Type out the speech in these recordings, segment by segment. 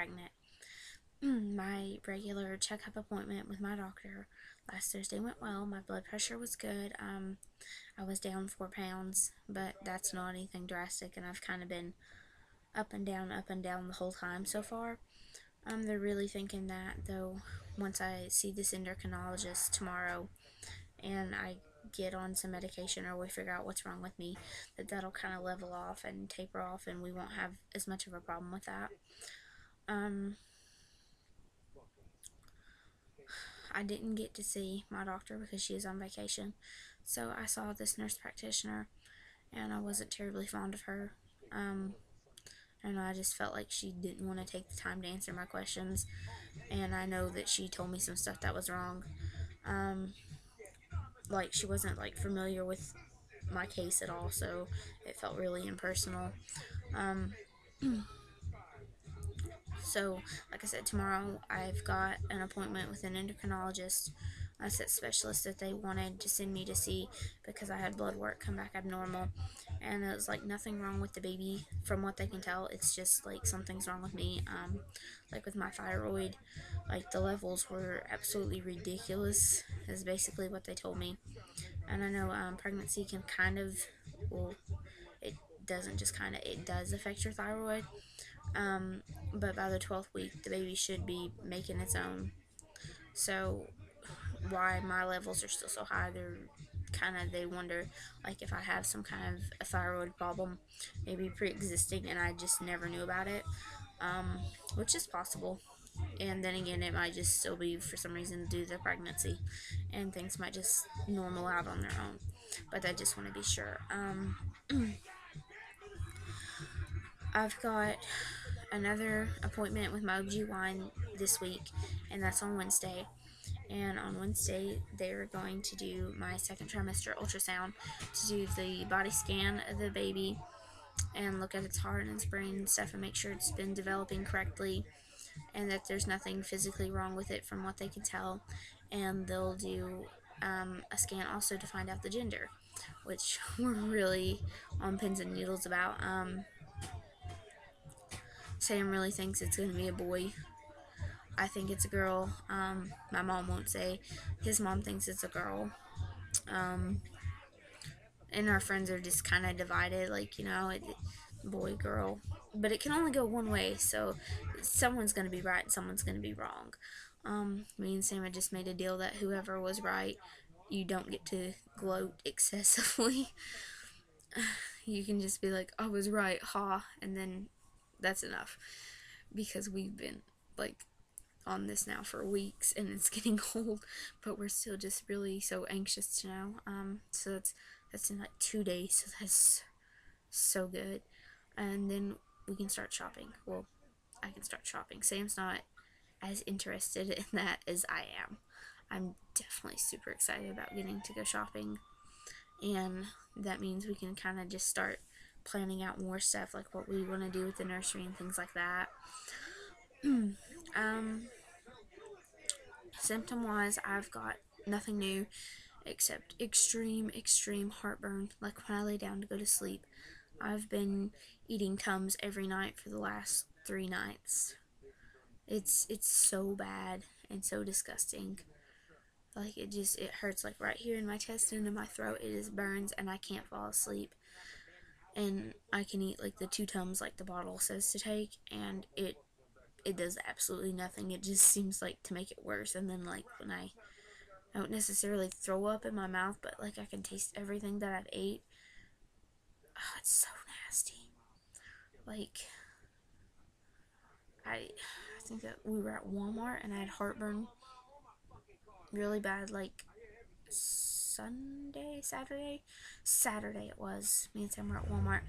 pregnant. My regular checkup appointment with my doctor last Thursday went well. My blood pressure was good. I was down 4 pounds, but that's not anything drastic, and I've kind of been up and down the whole time so far. They're really thinking that, though, once I see this endocrinologist tomorrow and I get on some medication or we figure out what's wrong with me, that'll kind of level off and taper off, and we won't have as much of a problem with that. Um, I didn't get to see my doctor because she is on vacation, so I saw this nurse practitioner, and I wasn't terribly fond of her. And I just felt like she didn't want to take the time to answer my questions, and I know that she told me some stuff that was wrong. Um, like, she wasn't, like, familiar with my case at all, so it felt really impersonal. Um, so, like I said, tomorrow I've got an appointment with an endocrinologist, a set specialist that they wanted to send me to see because I had blood work come back abnormal, and it was like nothing wrong with the baby from what they can tell. It's just like something's wrong with me, like with my thyroid. Like, the levels were absolutely ridiculous is basically what they told me. And I know pregnancy can kind of, well, it doesn't just kind of, it does affect your thyroid. But by the 12th week, the baby should be making its own. So, why my levels are still so high, they wonder, like, if I have some kind of a thyroid problem, maybe pre-existing, and I just never knew about it, which is possible. And then again, it might just still be for some reason due to the pregnancy, and things might just normal out on their own. But I just want to be sure. I've got another appointment with my OBGYN this week, and that's on Wednesday. And on Wednesday, they're going to do my second trimester ultrasound to do the body scan of the baby and look at its heart and its brain and stuff and make sure it's been developing correctly and that there's nothing physically wrong with it from what they can tell. And they'll do a scan also to find out the gender, which we're really on pins and needles about. Sam really thinks it's going to be a boy. I think it's a girl. My mom won't say. His mom thinks it's a girl. Um, and our friends are just kind of divided, like, boy, girl. But it can only go one way, so someone's going to be right and someone's going to be wrong. Me and Sam had just made a deal that whoever was right, you don't get to gloat excessively. You can just be like, I was right, ha, and then that's enough. Because we've been, like, on this now for weeks and it's getting old, but we're still just really so anxious to know. So that's in like 2 days, so that's so good. And then we can start shopping. Well, I can start shopping. Sam's not as interested in that as I am. I'm definitely super excited about getting to go shopping, and that means we can kind of just start planning out more stuff, like what we want to do with the nursery and things like that. Symptom wise, I've got nothing new except extreme heartburn. Like when I lay down to go to sleep, I've been eating Tums every night for the last 3 nights. It's so bad and so disgusting. Like, it hurts, like, right here in my chest and in my throat. It just burns and I can't fall asleep. And I can eat like the 2 Tums like the bottle says to take, and it does absolutely nothing. It just seems like to make it worse. And then, like, when I don't necessarily throw up in my mouth, but like I can taste everything that I've ate. Oh, it's so nasty. Like, I think that we were at Walmart and I had heartburn really bad, like Saturday it was. Me and Sam were at Walmart,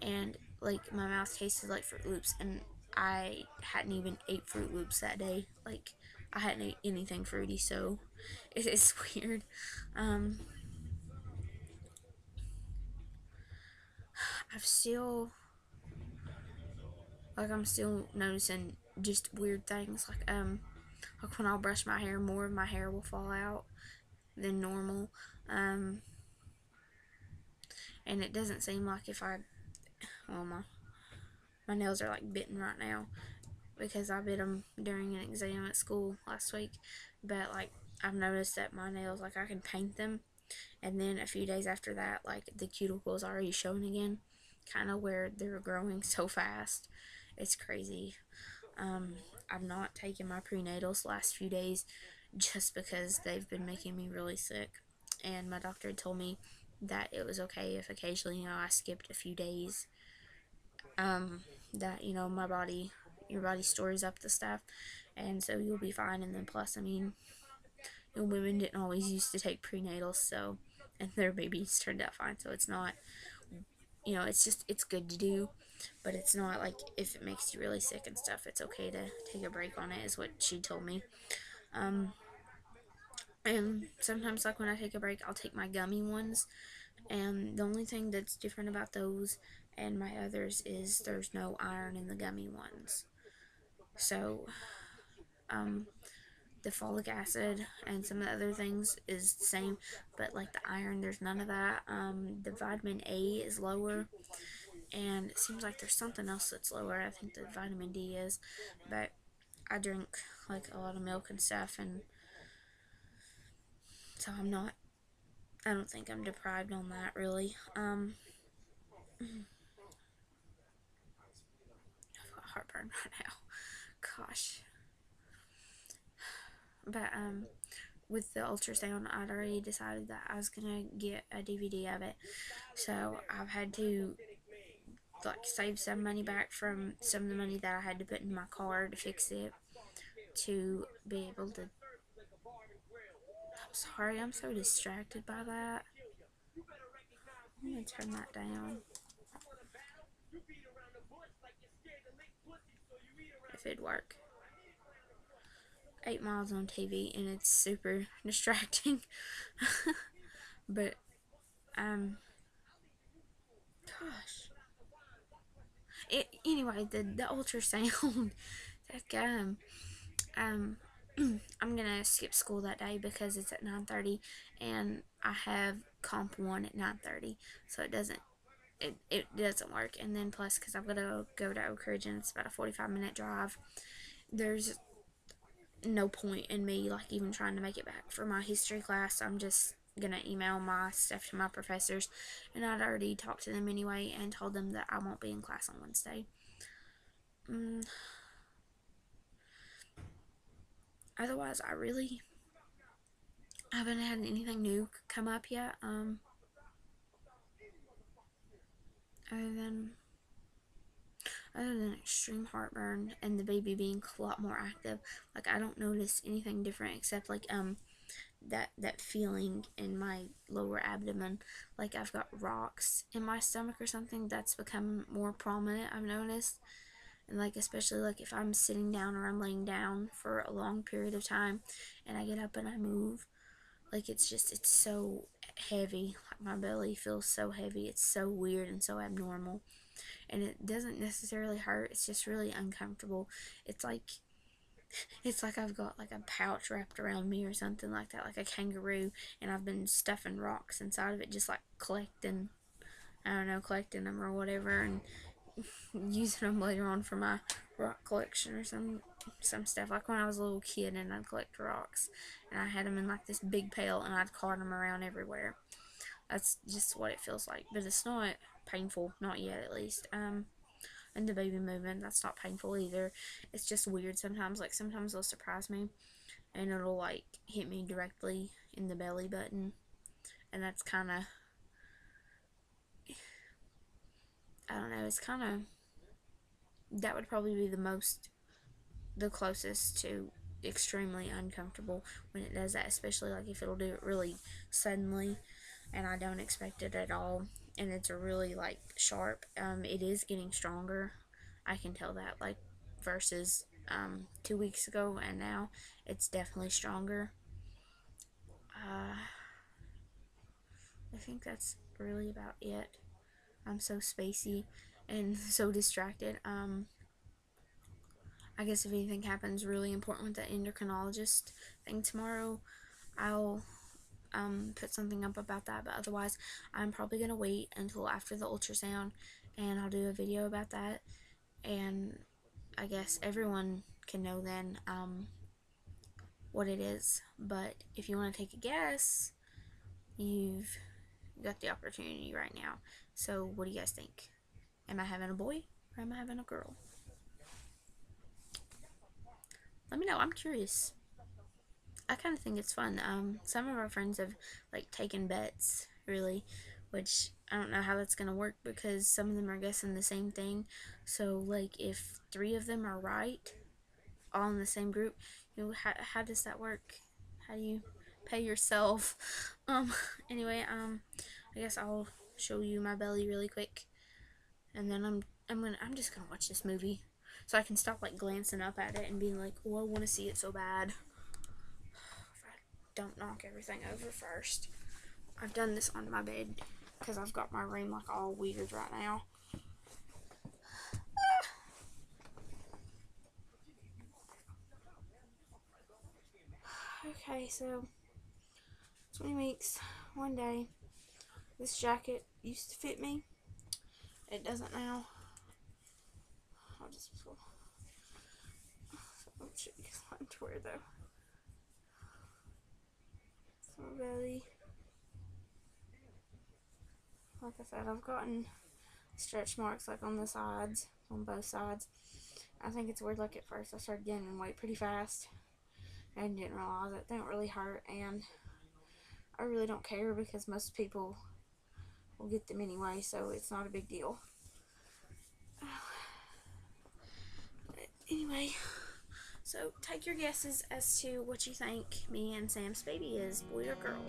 and like my mouth tasted like Fruit Loops, and I hadn't even ate Fruit Loops that day. Like, I hadn't ate anything fruity, so it is weird. Um, I've still, like, I'm still noticing just weird things, like when I'll brush my hair, more of my hair will fall out than normal. And it doesn't seem like if I, well, my nails are like bitten right now. because I bit them during an exam at school last week. But like I've noticed that my nails, like I can paint them, and then a few days after that, like the cuticles already showing again, kind of where they're growing so fast. It's crazy. Um, I've not taken my prenatals the last few days just because they've been making me really sick. And my doctor had told me that it was okay if occasionally, I skipped a few days. That, your body stores up the stuff, and so you'll be fine. And then plus, women didn't always used to take prenatals, so, and their babies turned out fine. So it's not, it's good to do, but it's not like if it makes you really sick and stuff, it's okay to take a break on it, is what she told me. And sometimes, like when I take a break, I'll take my gummy ones, and the only thing that's different about those and my others is there's no iron in the gummy ones. So, the folic acid and some of the other things is the same, but like the iron, there's none of that. The vitamin A is lower, and it seems like there's something else that's lower. I think the vitamin D is, but I drink like a lot of milk and stuff, and so I don't think I'm deprived on that really. I've got heartburn right now. Gosh. But with the ultrasound, I'd already decided that I was gonna get a DVD of it, so I've had to like save some money back from some of the money that I had to put in my car to fix it, to be able to. I'm sorry, I'm so distracted by that. I'm gonna turn that down. If it'd work. 8 Miles on TV, and it's super distracting. But gosh. Anyway, the ultrasound. That I'm gonna skip school that day because it's at 9:30, and I have comp 1 at 9:30, so it doesn't work. And then plus, because I'm gonna go to Oak Ridge and it's about a 45-minute drive, there's no point in me like even trying to make it back for my history class. I'm just gonna email my stuff to my professors, and I'd already talked to them anyway and told them that I won't be in class on Wednesday. Otherwise, I really haven't had anything new come up yet. Other than extreme heartburn and the baby being a lot more active, like I don't notice anything different except like that feeling in my lower abdomen, like I've got rocks in my stomach or something. That's become more prominent, I've noticed. And like especially like if I'm sitting down or I'm laying down for a long period of time and I get up and I move, like it's so heavy. Like my belly feels so heavy. It's so weird and so abnormal. And it doesn't necessarily hurt. It's just really uncomfortable. It's like I've got like a pouch wrapped around me or something like that, like a kangaroo, and I've been stuffing rocks inside of it, just like collecting, I don't know, collecting them or whatever, and using them later on for my rock collection or some stuff. Like when I was a little kid and I'd collect rocks, and I had them in like this big pail, and I'd cart them around everywhere. That's just what it feels like, but it's not painful, not yet at least. And the baby movement, that's not painful either. It's just weird sometimes. Like sometimes they'll surprise me, and it'll like hit me directly in the belly button, and that's kind of, I don't know, it's kind of, that would probably be the closest to extremely uncomfortable when it does that, especially like if it'll do it really suddenly and I don't expect it at all, and it's a really like sharp. It is getting stronger, I can tell that, like versus 2 weeks ago, and now it's definitely stronger. I think that's really about it. I'm so spacey and so distracted. I guess if anything happens really important with the endocrinologist thing tomorrow, I'll put something up about that. But otherwise, I'm probably gonna wait until after the ultrasound, and I'll do a video about that. And I guess everyone can know then what it is. But if you want to take a guess, you've got the opportunity right now. So what do you guys think? Am I having a boy or am I having a girl? Let me know. I'm curious. I kind of think it's fun. Some of our friends have like taken bets, really, which I don't know how that's gonna work because some of them are guessing the same thing. So like if 3 of them are right, all in the same group, how does that work? How do you pay yourself? Um, anyway, I guess I'll show you my belly really quick, and then I'm just gonna watch this movie, so I can stop like glancing up at it and being like, oh, I want to see it so bad. If I don't knock everything over first. I've done this on my bed because I've got my room like all weird right now. Okay, so 20 weeks, one day. This jacket used to fit me. It doesn't now. I'll just pull. I'll show you my underwear though. So my belly. Like I said, I've gotten stretch marks like on the sides, on both sides. I think it's weird. Like at first, I started gaining weight pretty fast and didn't realize it. They don't really hurt, and I really don't care because most people will get them anyway, so it's not a big deal. But anyway, so take your guesses as to what you think me and Sam's baby is, boy or girl.